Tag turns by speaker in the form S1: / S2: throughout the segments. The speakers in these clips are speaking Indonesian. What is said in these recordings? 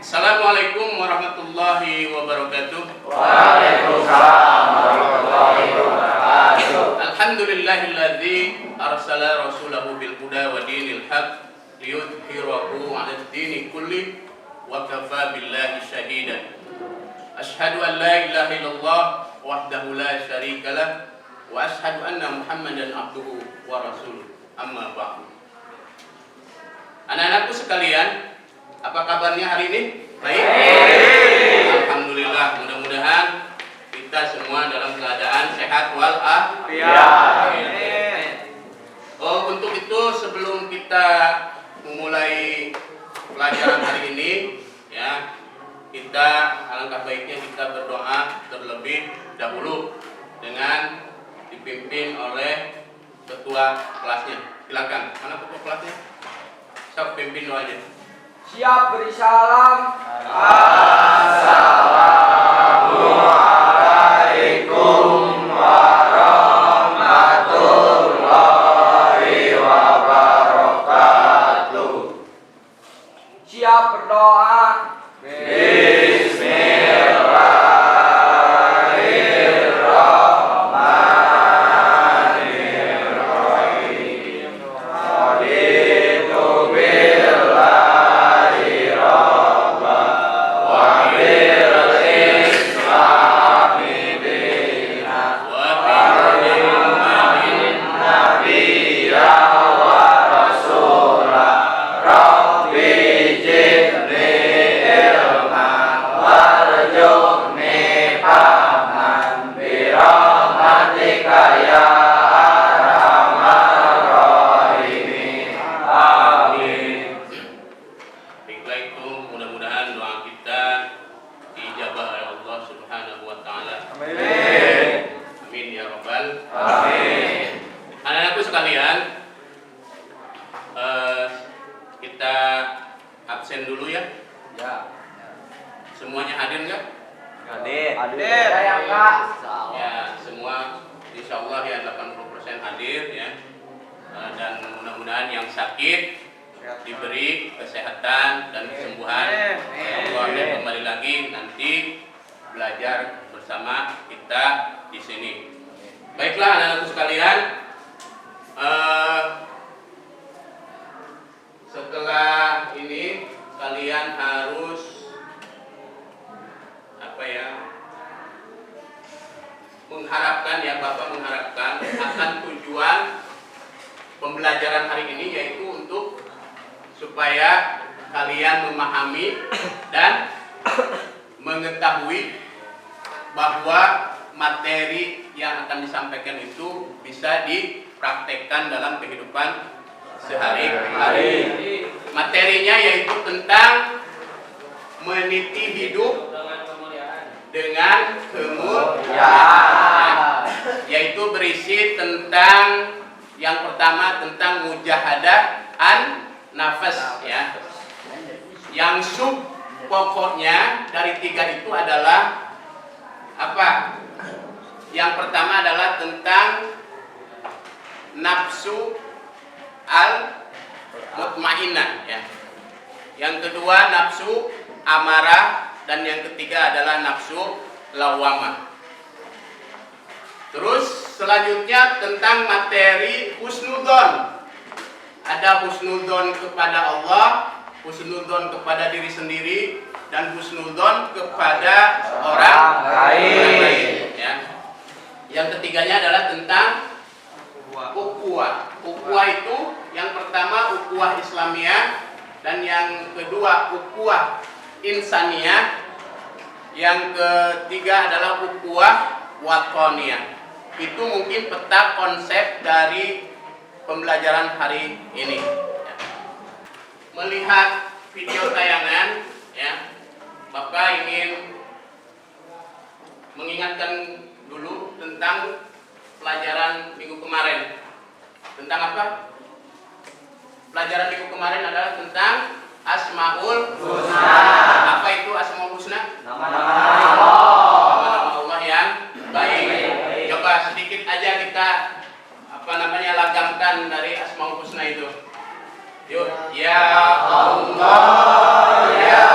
S1: Assalamualaikum warahmatullahi wabarakatuh.
S2: Waalaikumsalam warahmatullahi wabarakatuh.
S1: Alhamdulillahilladzi arsala rasulahu bil huda wa dinil haq liyudhhirahu 'alad dini kulli wa kafa billahi shahida. Asyhadu an la ilaha illallah wahdahu la syarika lah wa asyhadu anna Muhammadan abduhu wa rasuluh. Amma ba'du. Anak-anakku sekalian, apa kabarnya hari ini? Baik? Alhamdulillah, mudah-mudahan kita semua dalam keadaan sehat walafiat. Untuk itu sebelum kita memulai pelajaran hari ini, ya, kita alangkah baiknya kita berdoa terlebih dahulu dengan dipimpin oleh ketua kelasnya. Silakan, mana ketua kelasnya? Saya pimpin doanya.
S2: Siap beri salam. Assalamualaikum warahmatullahi wabarakatuh. Siap berdoa.
S1: Kita absen dulu ya. Semuanya hadir nggak?
S2: Hadir.
S1: Ya, semua insya Allah ya 80% hadir ya. Dan mudah-mudahan yang sakit diberi kesehatan dan kesembuhan. Allah dan kembali lagi nanti belajar bersama kita di sini. Baiklah anak-anakku sekalian. Setelah ini kalian harus mengharapkan ya, Bapak mengharapkan akan tujuan pembelajaran hari ini yaitu untuk supaya kalian memahami dan mengetahui bahwa materi yang akan disampaikan itu bisa dipraktekkan dalam kehidupan sehari-hari. Materinya yaitu tentang meniti hidup dengan kemuliaan, yaitu berisi tentang yang pertama tentang mujahadah an-nafas ya. Yang sub pokoknya dari tiga itu adalah apa? Yang pertama adalah tentang nafsu al-mutmainnah ya. Yang kedua nafsu amarah dan yang ketiga adalah nafsu lawamah. Terus selanjutnya tentang materi husnudzon. Ada husnudzon kepada Allah, husnudzon kepada diri sendiri dan husnudzon kepada orang lain ya. Yang ketiganya adalah tentang ukhuwah. Ukhuwah itu yang pertama ukhuwah Islamiyah dan yang kedua ukhuwah insaniyah, yang ketiga adalah ukhuwah watoniyah. Itu mungkin peta konsep dari pembelajaran hari ini. Melihat video tayangan, ya, Bapak ingin mengingatkan dulu tentang pelajaran minggu kemarin. Tentang apa? Pelajaran minggu kemarin adalah tentang Asmaul Husna. Apa itu Asmaul Husna? Nama-nama Allah yang baik. Coba sedikit aja kita lagamkan dari Asmaul Husna itu. Yuk, ya Allah, ya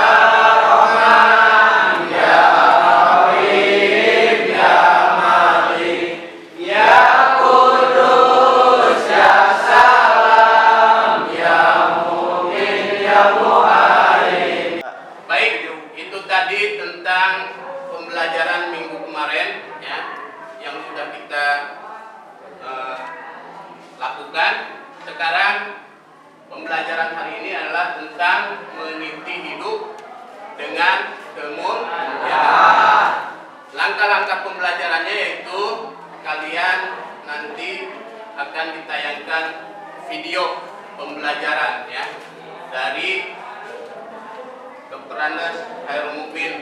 S1: Randas Khairul Mukmin,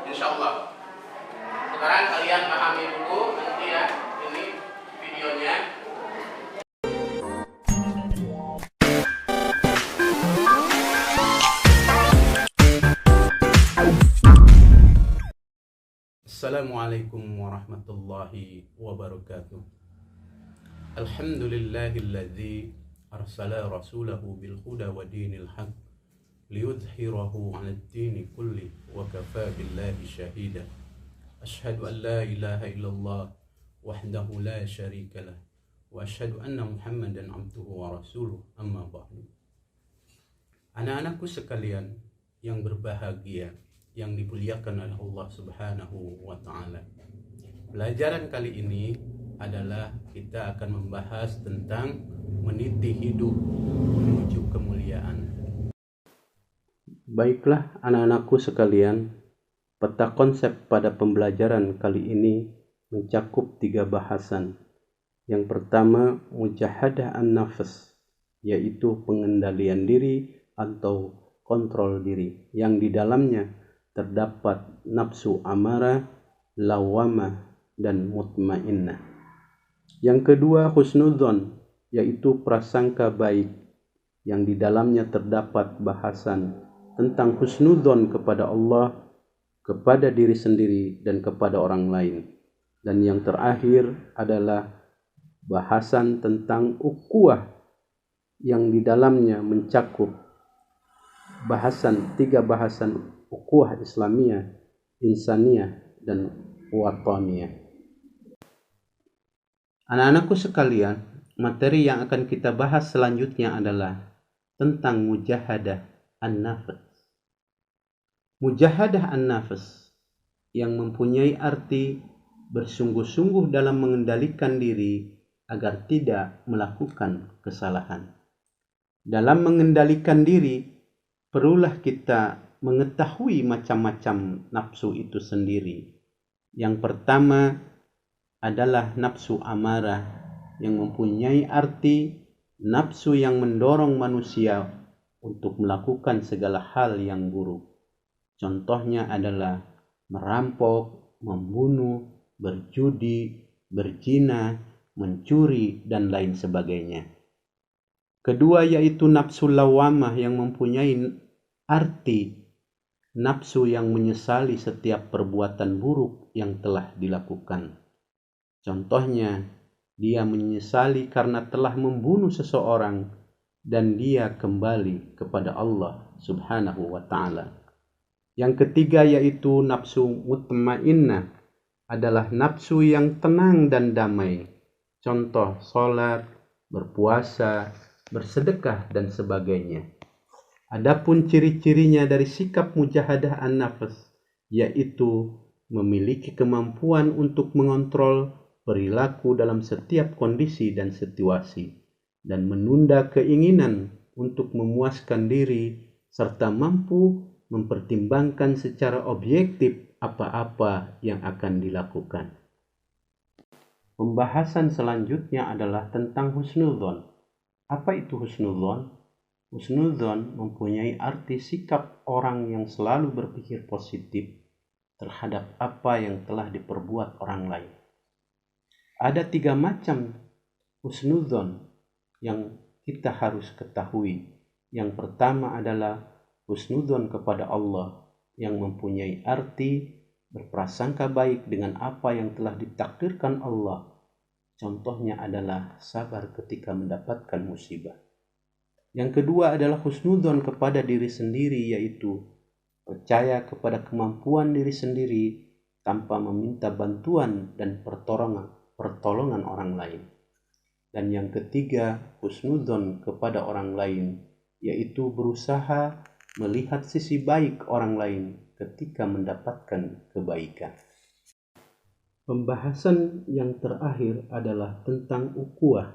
S1: insyaallah. Sekarang kalian pahami dulu nanti ya ini videonya. Assalamualaikum warahmatullahi wabarakatuh. Alhamdulillahilladzi arsala rasulahu bil huda wa dinil haq liyudhhirahu 'alad dini kulli wa kafa billahi shahida. Asyhadu an la ilaha illallah wahdahu la syarika lah wa asyhadu anna Muhammadan 'abduhu wa rasuluh, amma ba'du. Anak-anakku sekalian yang berbahagia, yang dimuliakan oleh Allah Subhanahu wa ta'ala. Pelajaran kali ini adalah kita akan membahas tentang meniti hidup menuju kemuliaan. Baiklah anak-anakku sekalian, peta konsep pada pembelajaran kali ini mencakup 3 bahasan. Yang pertama, mujahadah an-nafs, yaitu pengendalian diri atau kontrol diri, yang di dalamnya terdapat nafsu amarah, lawamah, dan mutmainnah. Yang kedua, husnudzon, yaitu prasangka baik, yang di dalamnya terdapat bahasan tentang husnudzon kepada Allah, kepada diri sendiri, dan kepada orang lain. Dan yang terakhir adalah bahasan tentang ukhuwah, yang di dalamnya mencakup tiga bahasan ukhuwah Islamiyah, Insaniyah, dan Wataniyah. Anak-anakku sekalian, materi yang akan kita bahas selanjutnya adalah tentang mujahadah an-nafs. Mujahadah an-nafs yang mempunyai arti bersungguh-sungguh dalam mengendalikan diri agar tidak melakukan kesalahan. Dalam mengendalikan diri, perlulah kita mengetahui macam-macam nafsu itu sendiri. Yang pertama adalah nafsu amarah, yang mempunyai arti nafsu yang mendorong manusia untuk melakukan segala hal yang buruk. Contohnya adalah merampok, membunuh, berjudi, berzina, mencuri, dan lain sebagainya. Kedua yaitu nafsu lawamah, yang mempunyai arti nafsu yang menyesali setiap perbuatan buruk yang telah dilakukan. Contohnya, dia menyesali karena telah membunuh seseorang dan dia kembali kepada Allah Subhanahu wa ta'ala. Yang ketiga yaitu nafsu mutmainnah, adalah nafsu yang tenang dan damai. Contoh, sholat, berpuasa, bersedekah, dan sebagainya. Adapun ciri-cirinya dari sikap mujahadah an-nafs, yaitu memiliki kemampuan untuk mengontrol perilaku dalam setiap kondisi dan situasi, dan menunda keinginan untuk memuaskan diri, serta mampu mempertimbangkan secara objektif apa-apa yang akan dilakukan. Pembahasan selanjutnya adalah tentang husnudzon. Apa itu husnudzon? Husnudzon mempunyai arti sikap orang yang selalu berpikir positif terhadap apa yang telah diperbuat orang lain. Ada 3 macam husnudzon yang kita harus ketahui. Yang pertama adalah husnudzon kepada Allah, yang mempunyai arti berprasangka baik dengan apa yang telah ditakdirkan Allah. Contohnya adalah sabar ketika mendapatkan musibah. Yang kedua adalah husnudzon kepada diri sendiri, yaitu percaya kepada kemampuan diri sendiri tanpa meminta bantuan dan pertolongan orang lain. Dan yang ketiga, husnudzon kepada orang lain, yaitu berusaha melihat sisi baik orang lain ketika mendapatkan kebaikan. Pembahasan yang terakhir adalah tentang ukhuwah,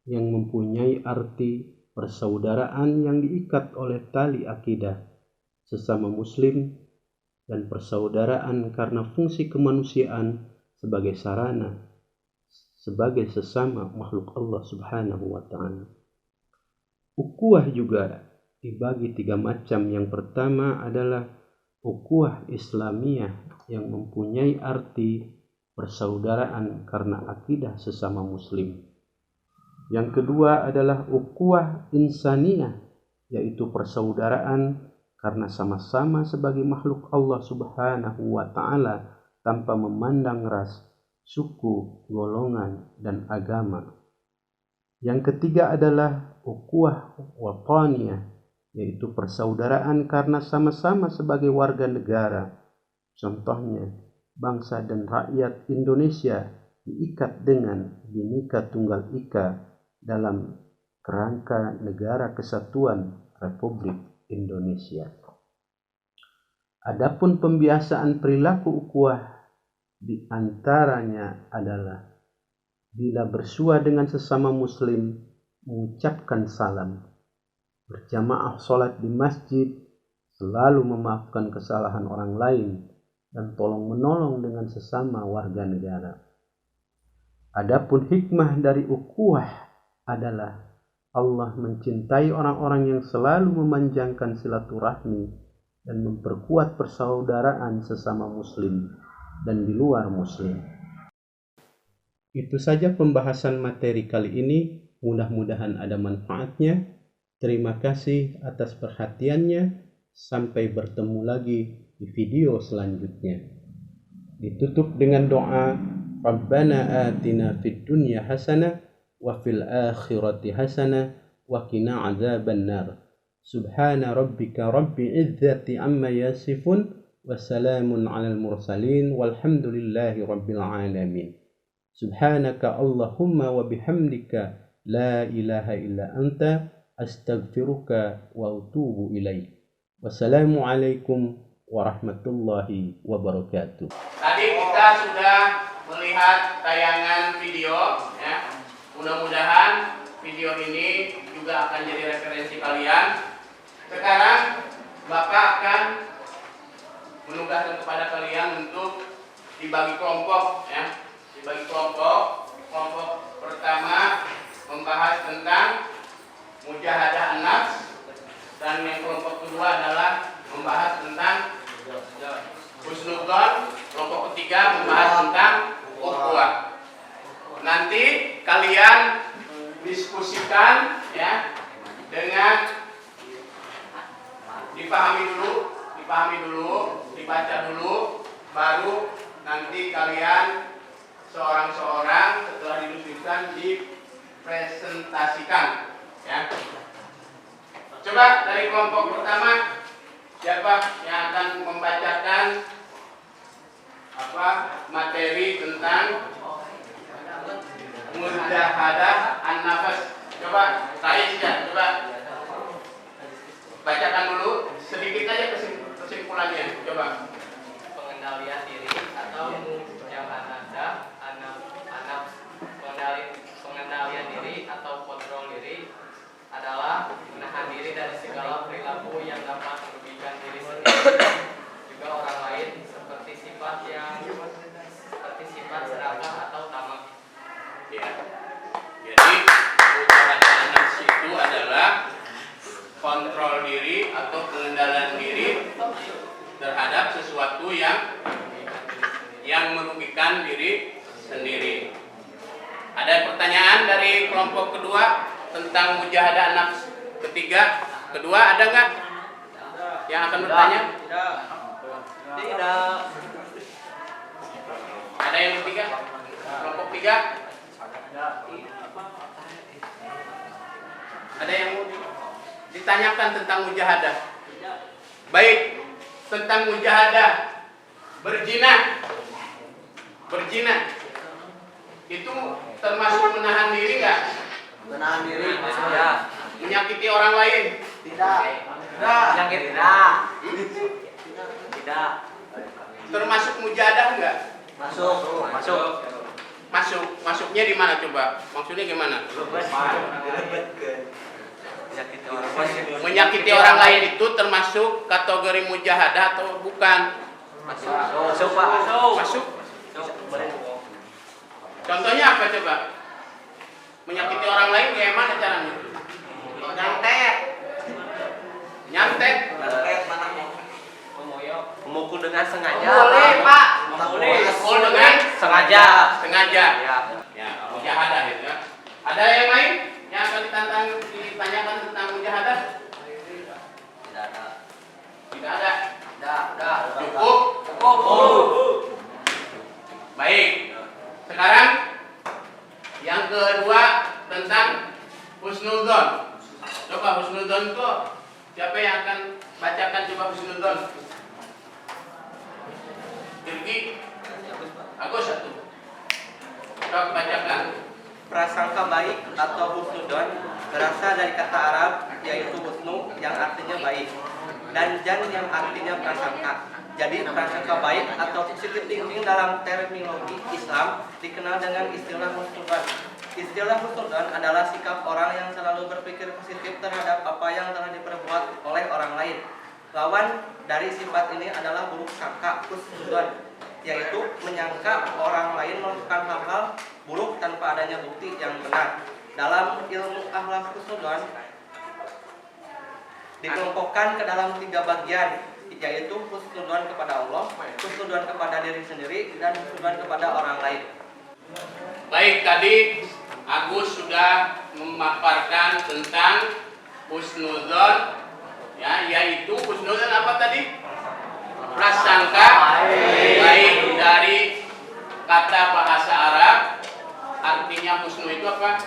S1: yang mempunyai arti persaudaraan yang diikat oleh tali akidah sesama muslim, dan persaudaraan karena fungsi kemanusiaan sebagai sarana, sebagai sesama makhluk Allah Subhanahu wa ta'ala. Ukhuwah juga
S3: dibagi 3 macam. Yang pertama adalah ukhuwah Islamiyah yang mempunyai arti persaudaraan karena akidah sesama muslim. Yang kedua adalah ukhuwah insaniyah, yaitu persaudaraan karena sama-sama sebagai makhluk Allah Subhanahu wa ta'ala tanpa memandang ras, suku, golongan, dan agama. Yang ketiga adalah ukhuwah wataniyah, yaitu persaudaraan karena sama-sama sebagai warga negara. Contohnya, bangsa dan rakyat Indonesia diikat dengan Bhinneka Tunggal Ika dalam kerangka Negara Kesatuan Republik Indonesia. Adapun pembiasaan perilaku ukhuwah di antaranya adalah bila bersua dengan sesama muslim, mengucapkan salam, berjamaah sholat di masjid, selalu memaafkan kesalahan orang lain, dan tolong menolong dengan sesama warga negara. Adapun hikmah dari ukhuwah adalah Allah mencintai orang-orang yang selalu memanjangkan silaturahmi dan memperkuat persaudaraan sesama muslim dan di luar muslim. Itu saja pembahasan materi kali ini. Mudah-mudahan ada manfaatnya. Terima kasih atas perhatiannya. Sampai bertemu lagi di video selanjutnya. Ditutup dengan doa, Rabbana atina fid dunya hasanah wa fil akhirati hasanah wa qina adzabannar. Subhana rabbika rabbil izzati amma yasifun wa salamun alal mursalin walhamdulillahi rabbil alamin. Subhanaka Allahumma wa bihamdika la ilaha illa anta astaghfiruka wa atubu ilaik. Wassalamualaikum warahmatullahi wabarakatuh.
S1: Tadi kita sudah melihat tayangan video, ya. Mudah-mudahan video ini juga akan jadi referensi kalian. Sekarang Bapak akan menugaskan kepada kalian untuk dibagi kelompok, ya. Dibagi kelompok. Kelompok pertama membahas tentang mujahadah an-nafs, dan yang kelompok kedua adalah membahas tentang husnudzon. Kelompok ketiga membahas tentang ukhuwah. Nanti kalian diskusikan, ya, dengan dipahami dulu, dibaca dulu, baru nanti kalian seorang-seorang setelah didiskusikan dipresentasikan, ya. Coba dari kelompok pertama, siapa yang akan membacakan materi tentang mujahadah an-nafs? Coba Rais, ya, coba bacakan dulu sedikit aja kesimpulannya. Coba.
S4: Pengendalian diri atau mujahadah pengendalian diri atau kontrol diri adalah menahan diri dari segala perilaku yang dapat merugikan diri sendiri juga orang lain, seperti sifat serakah atau tamak.
S1: Ya. Jadi mujahadah an-nafs itu adalah kontrol diri atau pengendalian diri terhadap sesuatu yang merugikan diri sendiri. Ada pertanyaan dari kelompok kedua tentang mujahadah an-nafs ketiga? Kedua ada nggak yang akan bertanya?
S4: Tidak.
S1: Ada yang ketiga? Kelompok tiga? Ada yang mau ditanyakan tentang mujahadah? Baik, tentang mujahadah berzina itu termasuk menahan diri nggak?
S2: Menahan diri.
S4: Ya.
S1: Menyakiti orang lain?
S2: Tidak.
S4: Sakit tidak. Tidak.
S1: Termasuk mujahadah nggak?
S2: Masuk.
S1: Masuknya di mana coba? Maksudnya gimana? Menyakiti orang lain itu termasuk kategori mujahadah atau bukan?
S4: Masuk, Pak.
S1: Masuk. Contohnya apa coba? Menyakiti orang lain gimana caranya? Nyantet.
S2: Memukul dengan sengaja.
S4: Boleh, Pak.
S1: Memukul dengan
S2: Sengaja.
S1: sengaja.
S2: Ya.
S1: Ya, mujahadah itu ya. Ada yang lain yang akan ditanyakan tentang mujahadah?
S2: Tidak ada.
S1: Tidak ada.
S2: Tidak.
S1: Cukup. Baik. Sekarang yang kedua tentang husnudzon. Coba husnudzon itu siapa yang akan bacakan coba husnudzon? Dirgi. Agus satu. Coba bacakan.
S2: Prasangka baik atau husnudon berasal dari kata Arab yaitu husnu yang artinya baik dan jan yang artinya prasangka. Jadi prasangka baik atau positive thinking dalam terminologi Islam dikenal dengan istilah husnudon. Istilah husnudon adalah sikap orang yang selalu berpikir positif terhadap apa yang telah diperbuat oleh orang lain. Lawan dari sifat ini adalah buruk sangka husnudon, yaitu menyangka orang lain melakukan hal-hal buruk tanpa adanya bukti yang benar. Dalam ilmu akhlak husnudon dikelompokkan ke dalam 3 bagian, yaitu husnudon kepada Allah, husnudon kepada diri sendiri, dan husnudon kepada orang lain.
S1: Baik, tadi Agus sudah memaparkan tentang husnudzon, ya, yaitu husnudzon apa tadi? Prasangka baik dari kata bahasa Arab, artinya husnu itu apa?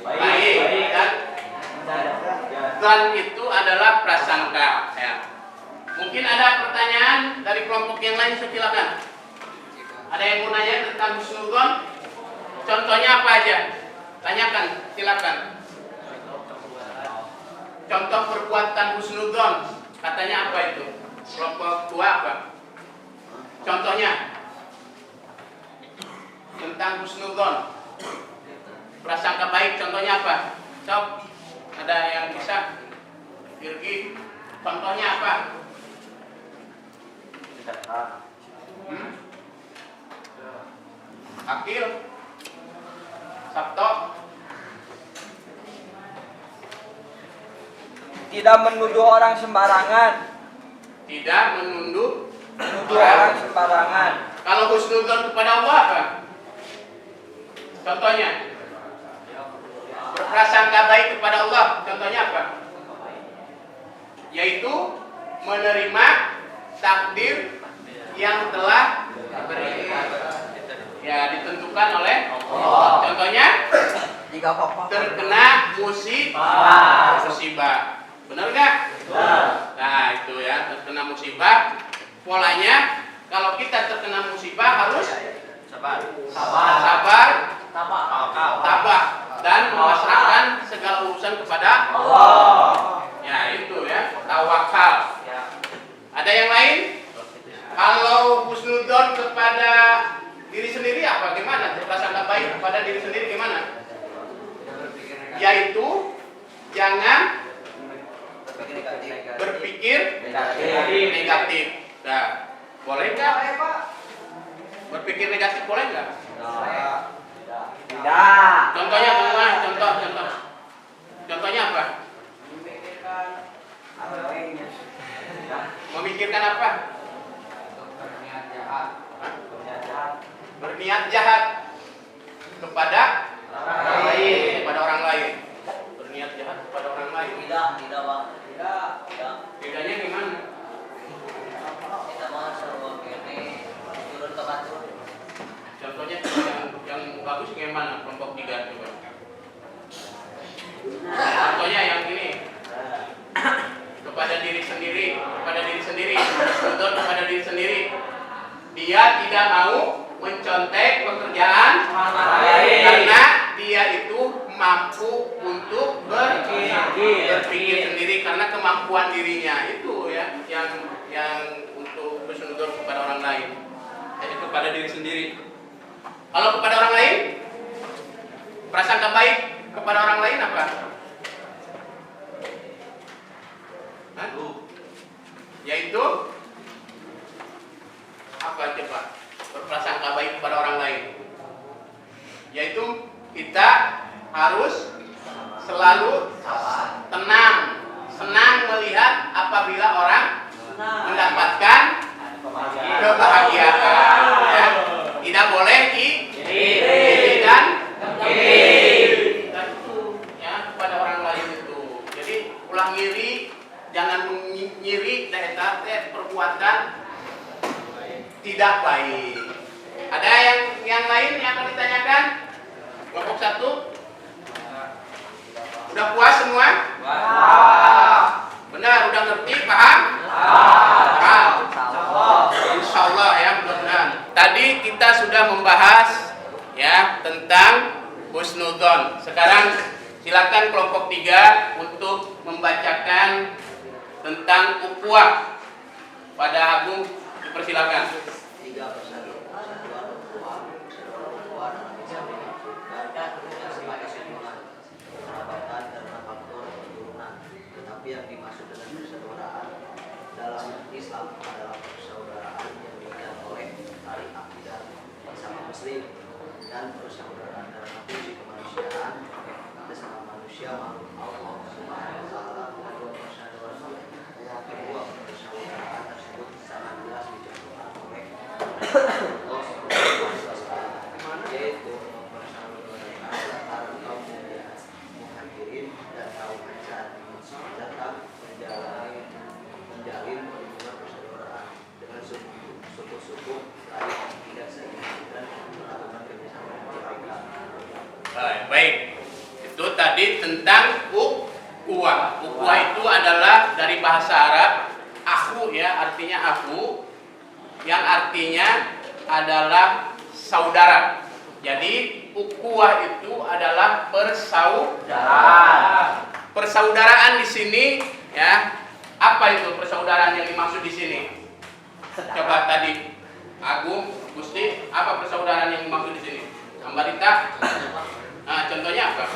S1: Baik. Dan dzan itu adalah prasangka. Ya. Mungkin ada pertanyaan dari kelompok yang lain, silakan. Ada yang mau nanya tentang husnudzon? Contohnya apa aja? Tanyakan, silakan. Contoh perbuatan husnudzon, katanya apa itu? Kelompok tua apa? Contohnya tentang husnudzon, prasangka baik, contohnya apa? Coba ada yang bisa? Dirgi, contohnya apa? Akil, Sabto.
S5: Tidak menuduh orang sembarangan.
S1: Tidak menuduh
S5: Orang sembarangan.
S1: Kalau husnudzon kepada Allah apa? Contohnya berprasangka baik kepada Allah, contohnya apa? Yaitu menerima takdir yang telah ditentukan oleh Allah. Contohnya terkena musibah. Benar nggak? Nah itu ya, terkena musibah. Polanya kalau kita terkena musibah harus sabar, tabah, dan memasrahkan segala urusan kepada Allah. Ya itu ya, tawakal. Ada yang lain? Kalau husnudzon kepada diri sendiri apa? Gimana? Prasangka baik kepada diri sendiri gimana? Yaitu jangan berpikir negatif. Nah, boleh nggak? Berpikir negatif boleh nggak?
S2: Tidak.
S1: Contohnya contoh. Contohnya apa? Memikirkan apa? Berniat jahat kepada orang lain. Berniat jahat kepada orang lain.
S2: Tidak, Pak.
S1: Bedanya gimana?
S2: Kita mau sebuah ini turun ke batu.
S1: Contohnya yang bagus gimana? Kelompok 3 coba. Contohnya yang ini. Kepada diri sendiri, husnudzon kepada diri sendiri. Dia tidak mau mencontek pekerjaan karena dia itu mampu untuk berpikir sendiri karena kemampuan dirinya itu ya yang untuk husnudzon kepada orang lain, jadi kepada diri sendiri. Kalau kepada orang lain, prasangka baik kepada orang lain apa? Yaitu apa coba? Berprasangka baik kepada orang lain, yaitu kita harus selalu tenang, senang melihat apabila orang mendapatkan kebahagiaan. Ya. Tidak boleh iri dan ya kepada orang lain itu. Jadi ulah ngiri, jangan ngiri dan perbuatan tidak baik. Ada yang lain yang akan ditanyakan? Kelompok 1. Udah puas semua? Benar, udah ngerti, paham? Paham. Insya Allah ya, mudah-mudahan. Tadi kita sudah membahas ya tentang husnudzon. Sekarang silakan kelompok 3 untuk membacakan tentang ukhuwah. Pada Agung dipersilakan.
S6: Yang dimaksud dengan persaudaraan dalam Islam adalah persaudaraan yang diberikan oleh tali akidah bersama Muslim dan persaudaraan dalam fungsi kemanusiaan bersama manusia makhluk Allah Subhanahu wa Ta'ala. Yang kedua, persaudaraan tersebut sangat jelas dicontohkan oleh Allah Subhanahu wa Ta'ala, yaitu persaudaraan antara kaum muhajirin dan kaum ansar serta menjalin hubungan persaudaraan dengan suku-suku lain yang tidak seiman dan melakukan kerjasama yang baik.
S1: Baik, itu tadi tentang ukhuwah. Ukhuwah itu adalah dari bahasa Arab akhu ya, artinya akhu, yang artinya adalah saudara. Jadi ukhuwah itu adalah persaudaraan. Persaudaraan di sini ya, apa itu persaudaraan yang dimaksud di sini? Coba tadi Agung, Gusti, apa persaudaraan yang dimaksud di sini? Ambarita. Nah, contohnya apa?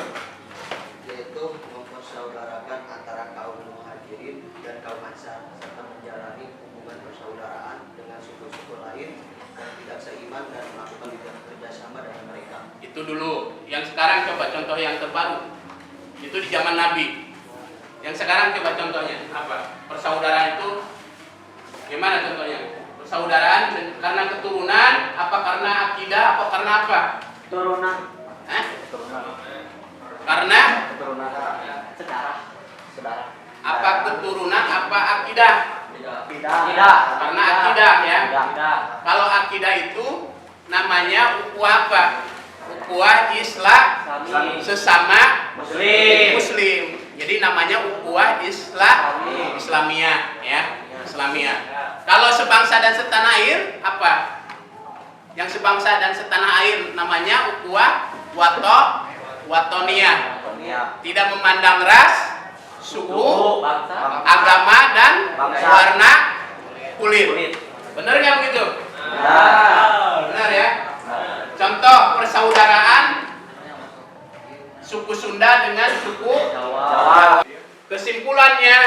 S6: Yaitu mempersaudarakan antara kaum muhajirin dan kaum ansar serta menjalani hubungan persaudaraan dengan suku-suku lain yang tidak seiman dan melakukan kerjasama dengan mereka.
S1: Itu dulu. Yang sekarang coba contoh yang terbaru. Itu di zaman Nabi. Yang sekarang coba contohnya apa? Persaudaraan itu gimana contohnya? Persaudaraan karena keturunan, apa karena akidah, apa karena apa?
S5: Turunan.
S1: Karena
S5: Saudara.
S1: apa keturunan, apa akidah?
S5: Tidak.
S1: Karena akidah ya.
S5: Tidak.
S1: Kalau akidah itu namanya ukhuwah apa? Ukhuwah Islam sesama Muslim. Jadi namanya ukhuwah Islamiyah ya, Islamiyah. Kalau sebangsa dan setanah air apa? Yang sebangsa dan setanah air namanya ukhuwah watoniyah. Tidak memandang ras, suku, agama dan warna kulit. Benar nggak begitu? Benar ya. Contoh persaudaraan suku Sunda dengan suku Jawa. Kesimpulannya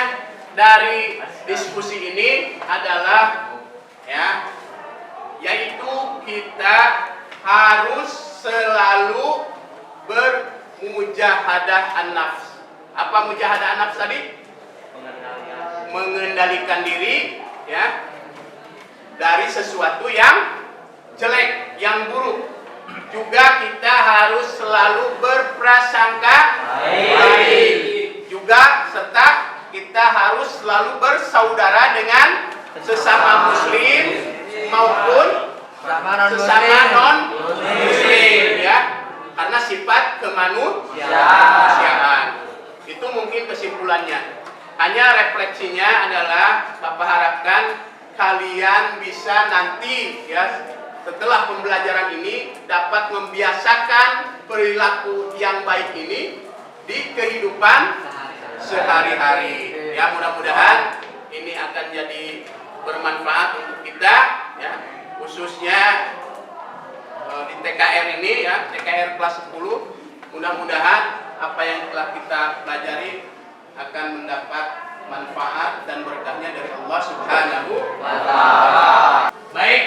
S1: dari diskusi ini adalah ya, yaitu kita harus selalu bermujahadah an-nafs. Apa mujahadah an-nafs tadi? Mengendalikan diri ya dari sesuatu yang jelek, yang buruk. Juga kita harus selalu berprasangka baik. Juga serta kita harus selalu bersaudara dengan sesama muslim maupun sesama non muslim ya, karena sifat kemanusiaan. Itu mungkin kesimpulannya. Hanya refleksinya adalah Bapak harapkan kalian bisa nanti ya, setelah pembelajaran ini dapat membiasakan perilaku yang baik ini di kehidupan sehari-hari. Ya, mudah-mudahan ini akan jadi bermanfaat untuk kita ya, khususnya di TKR ini ya, TKR kelas 10. Mudah-mudahan apa yang telah kita pelajari akan mendapat manfaat dan berkahnya dari Allah Subhanahu wa Ta'ala. Baik,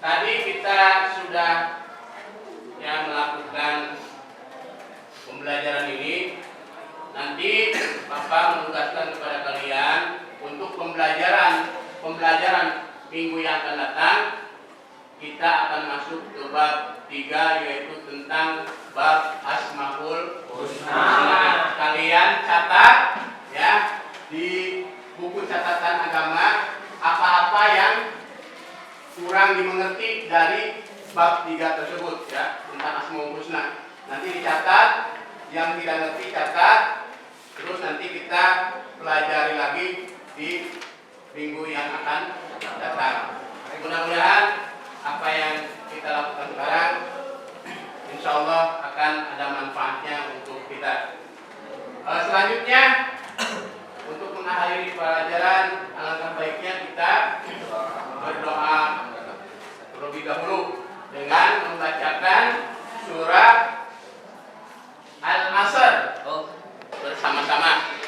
S1: tadi kita sudah ya melakukan pembelajaran ini. Nanti Bapak menugaskan kepada pembelajaran minggu yang akan datang, kita akan masuk ke bab 3, yaitu tentang bab Asmaul Husna. Kalian catat ya di buku catatan agama apa-apa yang kurang dimengerti dari bab 3 tersebut ya, tentang Asmaul Husna. Nanti dicatat, yang tidak ngerti catat, terus nanti kita pelajari lagi di minggu yang akan datang. Mudah-mudahan apa yang kita lakukan sekarang insya Allah akan ada manfaatnya untuk kita. Selanjutnya, untuk mengakhiri pelajaran, alangkah baiknya kita berdoa terlebih dahulu dengan membacakan surah Al-Asr bersama-sama.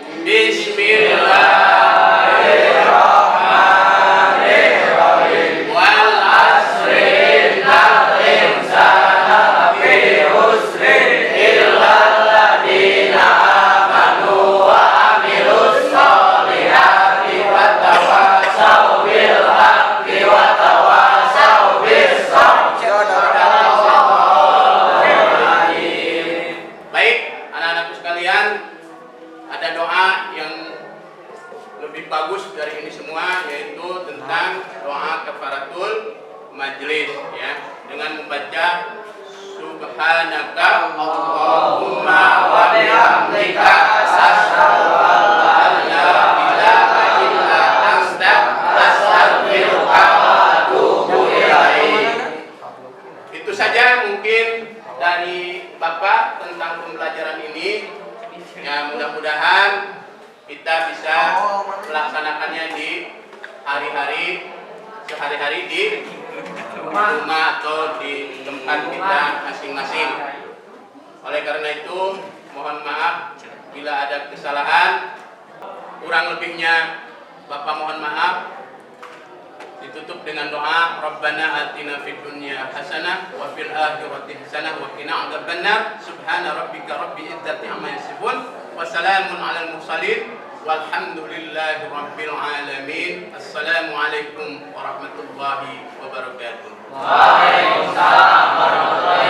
S1: Bismillahirrahmanirrahim. Wal asri innal insana lafi khusrin illa alladziina amanu wa amilus sholihati wa tawassaw bil haqqi wa tawassaw bis sabr. Baik, anak-anakku sekalian, ada doa yang lebih bagus dari ini semua, yaitu tentang doa kafaratul majlis ya, dengan membaca subhanaka Allahumma wa bihamdika asyhadu an la ilaha illa anta astaghfiruka wa atubu ilaik. Itu saja mungkin dari Bapak tentang pembelajaran ini. Ya, mudah-mudahan kita bisa melaksanakannya di hari-hari sehari-hari di rumah atau di tempat kita masing-masing. Oleh karena itu, mohon maaf bila ada kesalahan, kurang lebihnya Bapak mohon maaf. Ditutup dengan doa, Rabbana atina fid dunya hasanah wa fil akhirati hasanah wa qina adzabannar. Subhana rabbika rabbil izzati amma yasifun wa salamun alal mursalin walhamdulillahi rabbil alamin. Assalamualaikum warahmatullahi wabarakatuh.
S5: Waalaikumsalam warahmatullahi